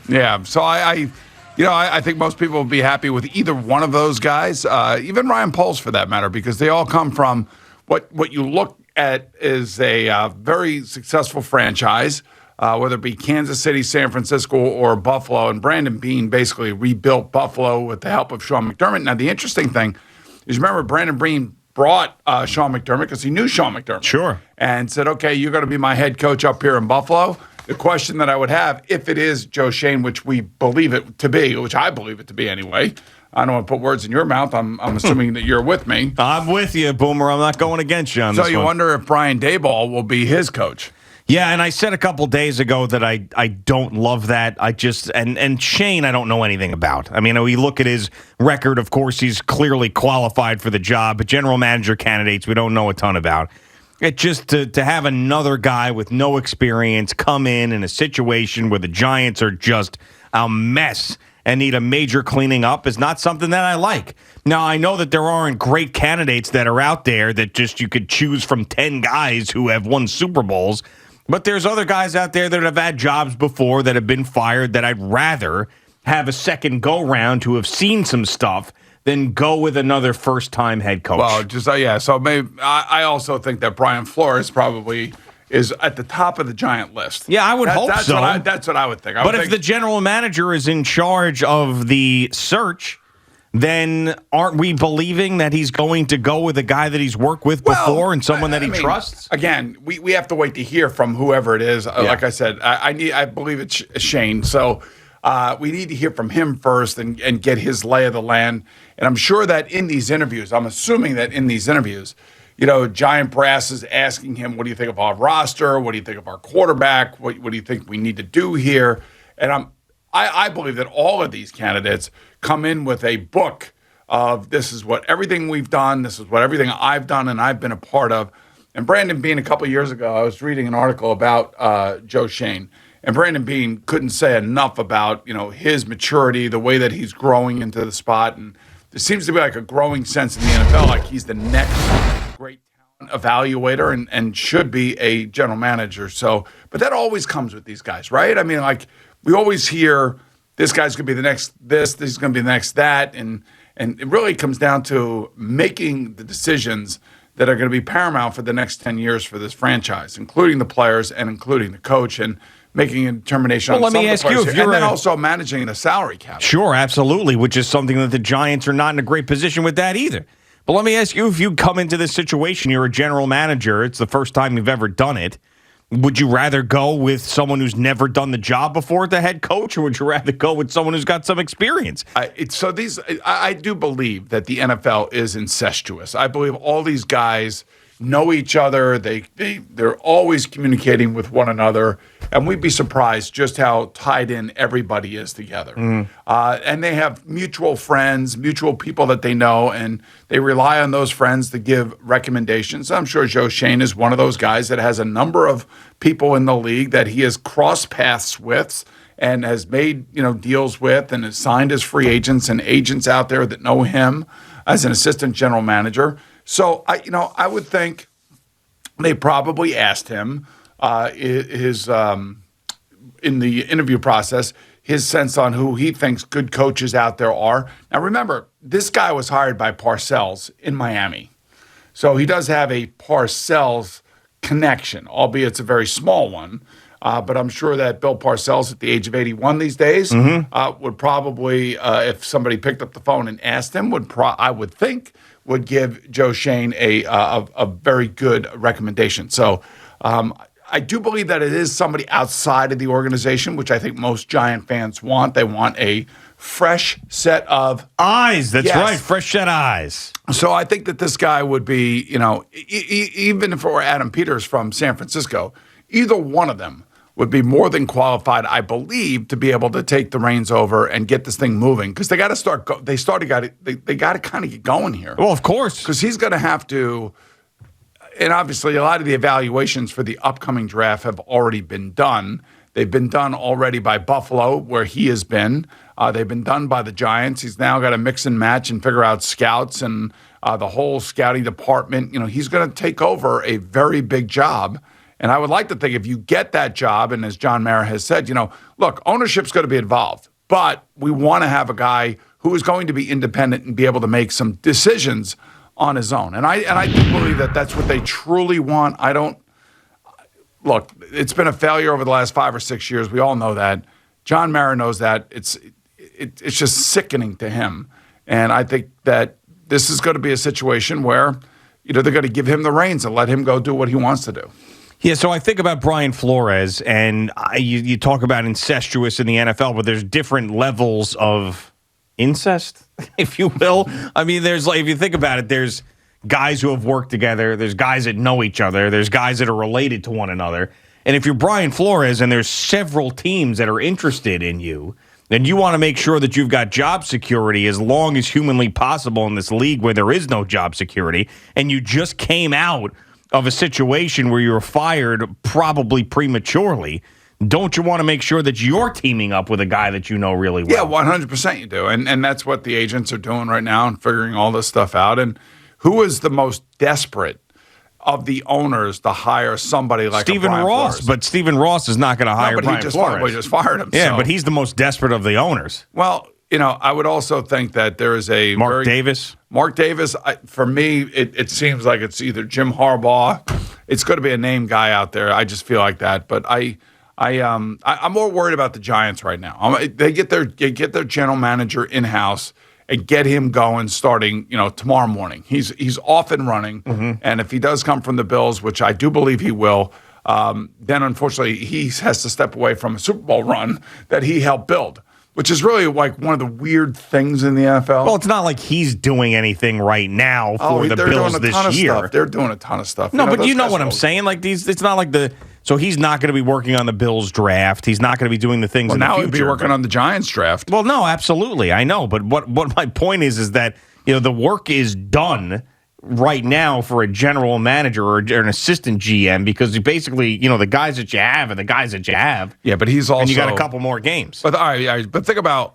Yeah, so I think most people will be happy with either one of those guys, even Ryan Poles for that matter, because they all come from what you look at is a very successful franchise, whether it be Kansas City, San Francisco, or Buffalo. And Brandon Beane basically rebuilt Buffalo with the help of Sean McDermott. Now, the interesting thing is, remember, Brandon Beane brought Sean McDermott because he knew Sean McDermott. Sure. And said, okay, you're going to be my head coach up here in Buffalo. The question that I would have, if it is Joe Schoen, which we believe it to be, which I believe it to be anyway, I don't want to put words in your mouth. I'm assuming that you're with me. I'm with you, Boomer. I'm not going against you on this one. So you wonder if Brian Daboll will be his coach. Yeah, and I said a couple days ago that I don't love that. And Shane I don't know anything about. I mean, we look at his record, of course, he's clearly qualified for the job, but general manager candidates we don't know a ton about. It just to have another guy with no experience come in a situation where the Giants are just a mess and need a major cleaning up is not something that I like. Now, I know that there aren't great candidates that are out there that just you could choose from 10 guys who have won Super Bowls, but there's other guys out there that have had jobs before that have been fired that I'd rather have a second go-round who have seen some stuff than go with another first-time head coach. Well, so maybe I also think that Brian Flores probably is at the top of the Giant list. Yeah, I would hope so. That's what I would think. But if the general manager is in charge of the search, then aren't we believing that he's going to go with a guy that he's worked with before and someone that he trusts? Again, we have to wait to hear from whoever it is. Like I said, I believe it's Shane. So we need to hear from him first and get his lay of the land. And I'm sure that in these interviews, I'm assuming that in these interviews, Giant Brass is asking him, what do you think of our roster? What do you think of our quarterback? What do you think we need to do here? And I believe that all of these candidates come in with a book of this is what everything we've done. This is what everything I've done and I've been a part of. And Brandon Beane, a couple of years ago, I was reading an article about Joe Schoen. And Brandon Beane couldn't say enough about, his maturity, the way that he's growing into the spot. And there seems to be like a growing sense in the NFL, like he's the next great talent evaluator and should be a general manager. So, but that always comes with these guys, right? I mean, like we always hear this guy's going to be the next this is going to be the next that. And it really comes down to making the decisions that are going to be paramount for the next 10 years for this franchise, including the players and including the coach and making a determination on some of the players and then also managing the salary cap. Sure, absolutely, which is something that the Giants are not in a great position with that either. But let me ask you, if you come into this situation, you're a general manager, it's the first time you've ever done it, would you rather go with someone who's never done the job before at the head coach, or would you rather go with someone who's got some experience? I do believe that the NFL is incestuous. I believe all these guys know each other. They're always communicating with one another, and we'd be surprised just how tied in everybody is together. And they have mutual friends, mutual people that they know, and they rely on those friends to give recommendations. I'm sure Joe Schoen is one of those guys that has a number of people in the league that he has crossed paths with and has made deals with and has signed as free agents and agents out there that know him as an assistant general manager. So I would think they probably asked him his in the interview process his sense on who he thinks good coaches out there are. Now remember, this guy was hired by Parcells in Miami, so he does have a Parcells connection, albeit it's a very small one. But I'm sure that Bill Parcells, at the age of 81 these days, would probably, if somebody picked up the phone and asked him, I would think would give Joe Schoen a very good recommendation. So I do believe that it is somebody outside of the organization, which I think most Giant fans want. They want a fresh set of eyes. That's right, fresh set of eyes. So I think that this guy would be, even if it were Adam Peters from San Francisco, either one of them would be more than qualified, I believe, to be able to take the reins over and get this thing moving. Because they got to start. They got to kind of get going here. Well, of course, because he's going to have to. And obviously, a lot of the evaluations for the upcoming draft have already been done. They've been done already by Buffalo, where he has been. They've been done by the Giants. He's now got to mix and match and figure out scouts and the whole scouting department. He's going to take over a very big job. And I would like to think if you get that job, and as John Mara has said, look, ownership's going to be involved, but we want to have a guy who is going to be independent and be able to make some decisions on his own. And I do believe that that's what they truly want. Look, it's been a failure over the last 5 or 6 years. We all know that. John Mara knows that. It's just sickening to him. And I think that this is going to be a situation where, they're going to give him the reins and let him go do what he wants to do. Yeah, so I think about Brian Flores, and you talk about incestuous in the NFL, but there's different levels of incest, if you will. I mean, if you think about it, there's guys who have worked together, there's guys that know each other, there's guys that are related to one another. And if you're Brian Flores and there's several teams that are interested in you, then you want to make sure that you've got job security as long as humanly possible in this league where there is no job security, and you just came out of a situation where you were fired probably prematurely. Don't you want to make sure that you're teaming up with a guy that you know really well? Yeah, 100% you do. And that's what the agents are doing right now and figuring all this stuff out. And who is the most desperate of the owners to hire somebody like Stephen Ross? Flores? But Stephen Ross is not going to hire Brian Flores. He just fired him. Yeah, but he's the most desperate of the owners. Well, I would also think that there is a Mark Davis. Mark Davis, for me, it seems like it's either Jim Harbaugh. It's going to be a name guy out there. I just feel like that. But I'm more worried about the Giants right now. They get their general manager in house and get him going starting tomorrow morning. He's off and running, and if he does come from the Bills, which I do believe he will, then unfortunately he has to step away from a Super Bowl run that he helped build, which is really like one of the weird things in the NFL. Well, it's not like he's doing anything right now for the Bills this year. They're doing a ton of stuff. No, but you know what I'm saying? Like it's not like so he's not going to be working on the Bills draft. He's not going to be doing the things in the future. Now he'd be working on the Giants draft. Well, no, absolutely. I know. But what my point is that, the work is done right now for a general manager or an assistant GM because basically, the guys that you have are the guys that you have. Yeah, but he's also... And you got a couple more games. But all right, but think about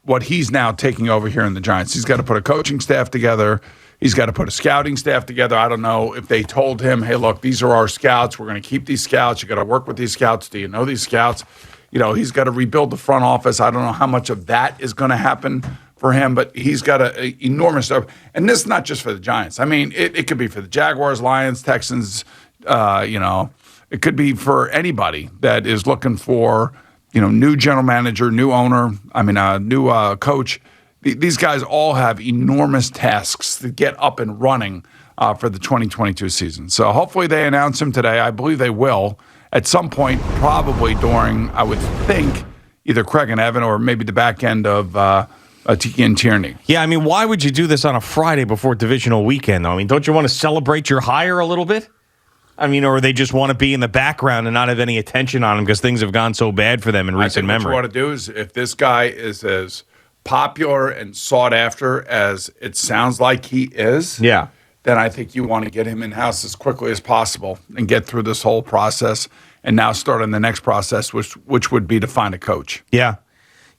what he's now taking over here in the Giants. He's got to put a coaching staff together. He's got to put a scouting staff together. I don't know if they told him, hey, look, these are our scouts. We're going to keep these scouts. You got to work with these scouts. Do you know these scouts? He's got to rebuild the front office. I don't know how much of that is going to happen for him, but he's got an enormous stuff. And this is not just for the Giants. I mean, it could be for the Jaguars, Lions, Texans. It could be for anybody that is looking for, new general manager, new owner. New coach. These guys all have enormous tasks to get up and running for the 2022 season. So hopefully they announce him today. I believe they will at some point, probably during, I would think, either Craig and Evan or maybe the back end of Tiki and Tierney. Yeah, why would you do this on a Friday before divisional weekend, though? Don't you want to celebrate your hire a little bit? Or they just want to be in the background and not have any attention on them because things have gone so bad for them in recent memory. What you want to do is if this guy is as popular and sought after as it sounds like he is, then I think you want to get him in-house as quickly as possible and get through this whole process and now start on the next process, which would be to find a coach. Yeah.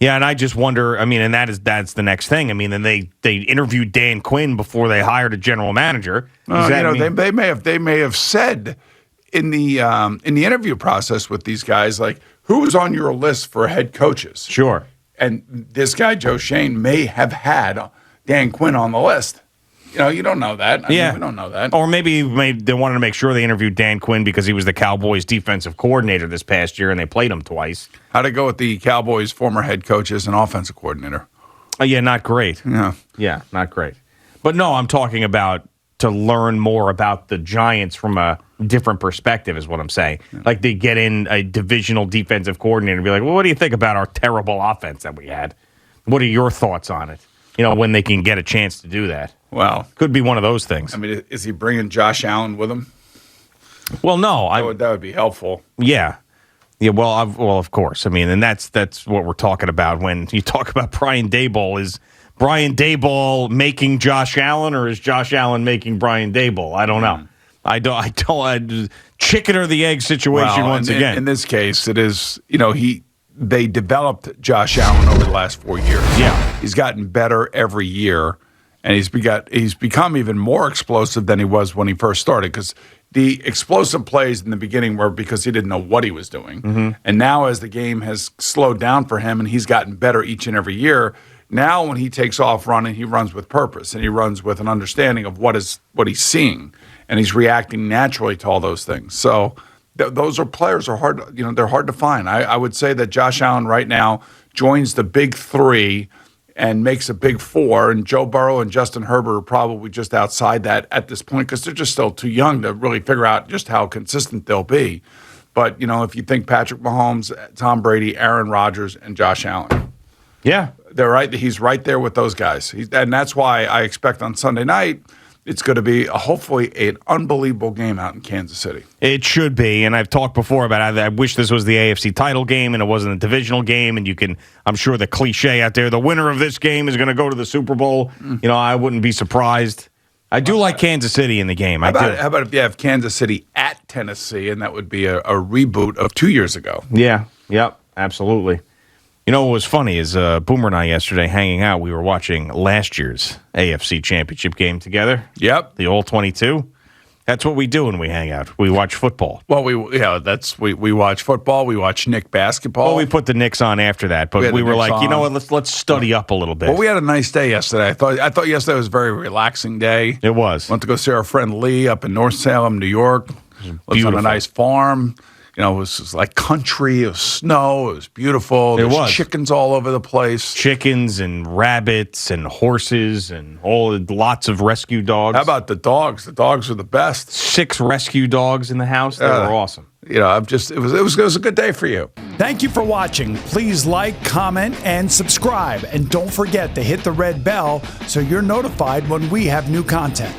Yeah, and I just wonder, and that's the next thing. And they interviewed Dan Quinn before they hired a general manager. They may have said in the interview process with these guys, like, who's on your list for head coaches? Sure. And this guy, Joe Shane, may have had Dan Quinn on the list. You don't know that. We don't know that. Or maybe they wanted to make sure they interviewed Dan Quinn because he was the Cowboys' defensive coordinator this past year, and they played him twice. How'd it go with the Cowboys' former head coach as an offensive coordinator? Not great. Yeah, not great. But no, I'm talking about to learn more about the Giants from a different perspective is what I'm saying. Yeah. Like they get in a divisional defensive coordinator and be like, well, what do you think about our terrible offense that we had? What are your thoughts on it? When they can get a chance to do that. Well, could be one of those things. Is he bringing Josh Allen with him? Well, no. That would be helpful. Yeah. Yeah, well, of course. And that's what we're talking about when you talk about Brian Daboll. Is Brian Daboll making Josh Allen, or is Josh Allen making Brian Daboll? I don't know. I don't. Chicken or the egg situation once again. In this case, it is. They developed Josh Allen over the last 4 years. Yeah, he's gotten better every year, and he's become even more explosive than he was when he first started. Because the explosive plays in the beginning were because he didn't know what he was doing. And now as the game has slowed down for him and he's gotten better each and every year, now when he takes off running, he runs with purpose and he runs with an understanding of what he's seeing, and he's reacting naturally to all those things. So those are players are hard, they're hard to find. I would say that Josh Allen right now joins the big three and makes a big four, and Joe Burrow and Justin Herbert are probably just outside that at this point because they're just still too young to really figure out just how consistent they'll be. But, if you think Patrick Mahomes, Tom Brady, Aaron Rodgers, and Josh Allen. Yeah. They're right. He's right there with those guys. And that's why I expect on Sunday night it's going to be hopefully an unbelievable game out in Kansas City. It should be, and I've talked before about I wish this was the AFC title game and it wasn't a divisional game, and I'm sure the cliche out there, the winner of this game is going to go to the Super Bowl. I wouldn't be surprised. I do like Kansas City in the game. How about if you have Kansas City at Tennessee, and that would be a reboot of 2 years ago? Yeah, yep, absolutely. What was funny is Boomer and I yesterday hanging out, we were watching last year's AFC Championship game together. Yep. The All-22. That's what we do when we hang out. We watch football. Well, we watch football. We watch Knick basketball. Well, we put the Knicks on after that, but we were like, let's study up a little bit. Well, we had a nice day yesterday. I thought yesterday was a very relaxing day. It was. Went to go see our friend Lee up in North Salem, New York. Lives on a nice farm. It was like country. It was snow. It was beautiful. There was chickens all over the place. Chickens and rabbits and horses and lots of rescue dogs. How about the dogs? The dogs are the best. 6 rescue dogs in the house. They were awesome. It was a good day for you. Thank you for watching. Please like, comment, and subscribe. And don't forget to hit the red bell so you're notified when we have new content.